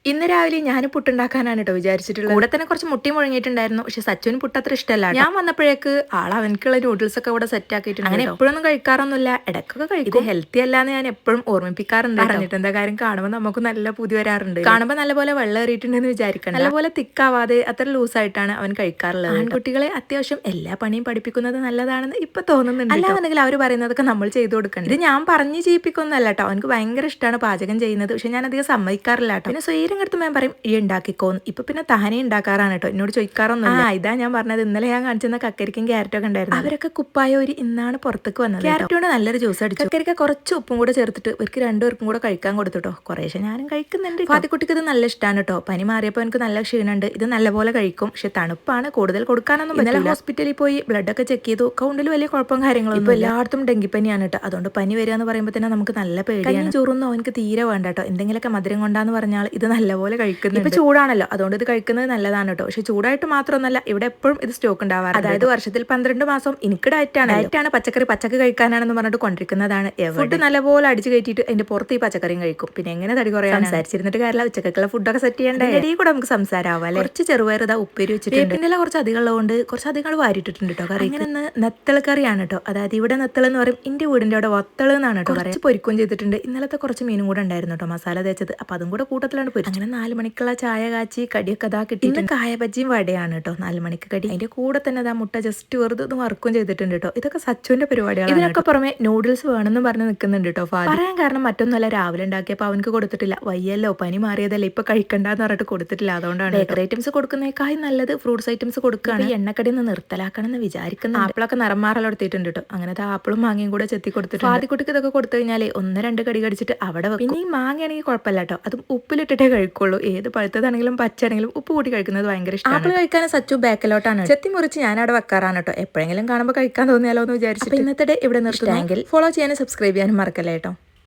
ഇന്ന് രാവിലെ ഞാൻ പുട്ടുണ്ടാക്കാനാണ് കേട്ടോ വിചാരിച്ചിട്ടുള്ളത്. കൂടെ തന്നെ കുറച്ച് മുട്ടി മുഴങ്ങിയിട്ടുണ്ടായിരുന്നു. പക്ഷെ സച്ചുവിന് പുട്ട് അത്ര ഇഷ്ടമല്ല. ഞാൻ വന്നപ്പോഴേക്ക് അവനക്കുള്ള നൂഡിൽസ് ഒക്കെ ഇവിടെ സെറ്റ് ആക്കിയിട്ടുണ്ട്. അങ്ങനെ എപ്പോഴൊന്നും കഴിക്കാറൊന്നുമില്ല, ഇടയ്ക്കൊക്കെ കഴിക്കും. ഇത് ഹെൽത്തി അല്ലാന്ന് ഞാൻ എപ്പോഴും ഓർമ്മിപ്പിക്കാറുണ്ട്. പറഞ്ഞിട്ട് എന്താ കാര്യം, കാണുമ്പോൾ നമുക്ക് നല്ല പുതിയ വരാറുണ്ട്. കാണുമ്പോൾ നല്ലപോലെ വെള്ളം ഏറിയിട്ടുണ്ടെന്ന് വിചാരിക്കണം. നല്ലപോലെ തിക്കാവാതെ അത്ര ലൂസായിട്ടാണ് അവൻ കഴിക്കാറുള്ളത്. ആൺകുട്ടികളെ അത്യാവശ്യം എല്ലാ പണിയും പഠിപ്പിക്കുന്നത് നല്ലതാണെന്ന് ഇപ്പൊ തോന്നുന്നുണ്ട്. അല്ലാന്നുണ്ടെങ്കിൽ അവർ പറയുന്നതൊക്കെ നമ്മൾ ചെയ്തു കൊടുക്കണം. ഇത് ഞാൻ പറഞ്ഞു ചെയ്യിപ്പിക്കൊന്നല്ല കേട്ടോ. അവനക്ക് ഭയങ്കര ഇഷ്ടമാണ് പാചകം ചെയ്യുന്നത്. പക്ഷെ ഞാൻ അധികം സമ്മതിക്കാറില്ല കേട്ടോ. പിന്നെ സ്വൈരം എടുത്ത് ഞാൻ പറയും ഈ ഉണ്ടാക്കിക്കോന്ന്. ഇപ്പൊ പിന്നെ താനെ ഉണ്ടാക്കാറാണ് കേട്ടോ, എന്നോട് ചോദിക്കാറൊന്നും. ഇതാ ഞാൻ പറഞ്ഞത്, ഇന്നലെ ഞാൻ കാണിച്ചിരുന്ന കക്കരിക്കും ക്യാരറ്റൊക്കെ ഉണ്ടായിരുന്നു. അവരൊക്കെ കുപ്പായ ഒരു ഇന്നാണ് പുറത്തേക്ക് വന്നത്. ക്യാരറ്റോട് നല്ലൊരു ജ്യൂസ് അടിച്ചു. കക്കരിക്ക കുറച്ച് ഉപ്പും കൂടെ ചേർത്തിട്ട് ഇവർക്ക് രണ്ടുപേർക്കും കൂടെ കഴിക്കാൻ കൊടുത്തുട്ടോ. കുറേശ്ശെ ഞാനും കഴിക്കുന്നുണ്ട്. ഫാത്തിക്കുട്ടിക്ക് ഇത് നല്ല ഇഷ്ടമാണ് കേട്ടോ. പനി മാറിയപ്പോൾ എനിക്ക് നല്ല ക്ഷീണുണ്ട്. ഇത് നല്ലപോലെ കഴിക്കും. പക്ഷെ തണുപ്പാണ്, കൂടുതൽ കൊടുക്കാനൊന്നും പറ്റില്ല. ഇന്നലെ ഹോസ്പിറ്റലിൽ പോയി ബ്ലഡ് ഒക്കെ ചെക്ക് ചെയ്തു. കൗണ്ടിൽ വലിയ കുഴപ്പം കാര്യങ്ങളും ഇപ്പൊ എല്ലായിടത്തും ഡെങ്കിപ്പനിയാണ് കേട്ടോ. അതുകൊണ്ട് പനി വരിക എന്ന് പറയുമ്പോൾ തന്നെ നമുക്ക് നല്ല പേടിയാണ്. ചോറൊന്നും അവനക്ക് തീരെ വേണ്ട കേട്ടോ. എന്തെങ്കിലുമൊക്കെ മധുരം കൊണ്ടാന്ന് പറഞ്ഞാൽ ഇത് നല്ലപോലെ കഴിക്കുന്നു. ഇപ്പൊ ചൂടാണല്ലോ, അതുകൊണ്ട് ഇത് കഴിക്കുന്നത് നല്ലതാണ് കേട്ടോ. പക്ഷെ ചൂടായിട്ട് മാത്രമൊന്നല്ല, ഇവിടെ എപ്പോഴും ഇത് സ്റ്റോക്ക് ഉണ്ടാവാറ്. അതായത് വർഷത്തിൽ 12 മാസം എനിക്ക് ഡയറ്റാണ് പച്ചക്കറി പച്ചക്കറി പറഞ്ഞിട്ട് കൊണ്ടിരിക്കുന്നതാണ്. ഫുഡ് നല്ലപോലെ അടിച്ചു കയറ്റിയിട്ട് അതിന്റെ പുറത്ത് ഈ പച്ചക്കറിയും കഴിക്കും. പിന്നെ എങ്ങനെ തടി കുറയാൻ സംസാരിച്ചിരുന്നിട്ട് കാര്യമില്ല. ഉച്ചക്കുള്ള ഫുഡൊക്കെ സെറ്റ് ചെയ്യണ്ടേ. ഇടയിൽ കൂടെ നമുക്ക് സംസാരമാവാം. കുറച്ച് ചെറുപയർ ഇതാ ഉപ്പേരി വെച്ചിട്ടുണ്ട്. പിന്നെ കുറച്ച് അധികമുള്ളതുകൊണ്ട് കുറച്ച് അധികം വാരിട്ടിട്ടുണ്ട് കേട്ടോ. കറി ഇങ്ങനെ നെത്തൾ കറിയാണ് കേട്ടോ. അതായത് ഇവിടെ നെത്തൾ എന്ന് പറയും, എന്റെ വീടിന്റെ അവിടെ വത്തൾ എന്നാണ് കേട്ടോ പറയാം. പൊരിക്കും ചെയ്തിട്ടുണ്ട്. ഇന്നലത്തെ കുറച്ച് മീനും കൂടെ ഉണ്ടായിരുന്നു കേട്ടോ, മസാല തേച്ചത്. അപ്പൊ അതും കൂടെ കൂട്ടത്തിലാണ് പൊരിച്ചത്. അങ്ങനെ 4 മണിക്കുള്ള ചായ കാച്ചി കടിയൊക്കെ ഇതാ കിട്ടിയിട്ട് കായ ബജ്ജിയും വടയാണ് കേട്ടോ 4 മണിക്ക് കടി. അതിന്റെ കൂടെ തന്നെ അതാ മുട്ട ജസ്റ്റ് വെറുതെ ഒന്ന് വറുക്കും ചെയ്തിട്ടുണ്ട് കേട്ടോ. ഇതൊക്കെ സച്ചുവിന്റെ പരിപാടിയാണ്. ഇതിനൊക്കെ പുറമെ നൂഡിൽസ് വേണമെന്ന് പറഞ്ഞ് നിൽക്കുന്നുണ്ട് കേട്ടോ. പറയാൻ കാരണം മറ്റൊന്നുമല്ല, രാവിലെ ഉണ്ടാക്കിയപ്പോൾ അവനക്ക് കൊടുത്തിട്ടില്ല. വയ്യല്ലോ, പനി മാറിയതല്ലേ, ഇപ്പൊ കഴിക്കണ്ടെന്ന് പറഞ്ഞിട്ട് കൊടുത്തിട്ടില്ല. അതുകൊണ്ടാണ് ബേക്കറി ഐറ്റംസ് കൊടുക്കുന്നേക്കായി നല്ലത് ഫ്രൂട്ട്സ് ഐറ്റംസ് കൊടുക്കുകയാണ്. ഈ എണ്ണക്കടിയിൽ നിന്ന് നിർത്തലാക്കണം എന്ന് വിചാരിക്കുന്നു. ആപ്പിളൊക്കെ നിറം മാറലെടുത്തിട്ടുണ്ട് കേട്ടോ. അങ്ങനത്തെ ആപ്പിളും മാങ്ങയും കൂടെ ചെത്തി കൊടുത്തിട്ട് ആദ്യക്കുട്ടിക്ക് ഇതൊക്കെ കൊടുത്തു കഴിഞ്ഞാൽ 1-2 കടി കടിച്ചിട്ട് അവിടെ വെക്കും. പിന്നെ ഈ മാങ്ങയാണെങ്കിൽ കുഴപ്പമില്ല കേട്ടോ, അതും ഉപ്പിലിട്ടിട്ടേ കഴിക്കുള്ളൂ. ഏത് പഴുത്തതാണെങ്കിലും പച്ചാണെങ്കിലും ഉപ്പ് കൂട്ടി കഴിക്കുന്നത് ഭയങ്കര ഇഷ്ടമാണ്. ആപ്പിൾ കഴിക്കാൻ സച്ചു ബാക്കിലോട്ടാണ്. ചെത്തി മുറിച്ച് ഞാൻ അവിടെ വെക്കാറാണ് കേട്ടോ. എപ്പോഴെങ്കിലും കാണുമ്പോൾ കഴിക്കാൻ തോന്നിയാലോ എന്ന് വിചാരിച്ചിട്ട് ഇന്നത്തെ ഡേ ഇവിടെ നിർത്തുന്നെങ്കിൽ ഫോളോ ചെയ്യാനും സബ്സ്ക്രൈബ് ചെയ്യാനും മറക്കല്ലേ കേട്ടോ.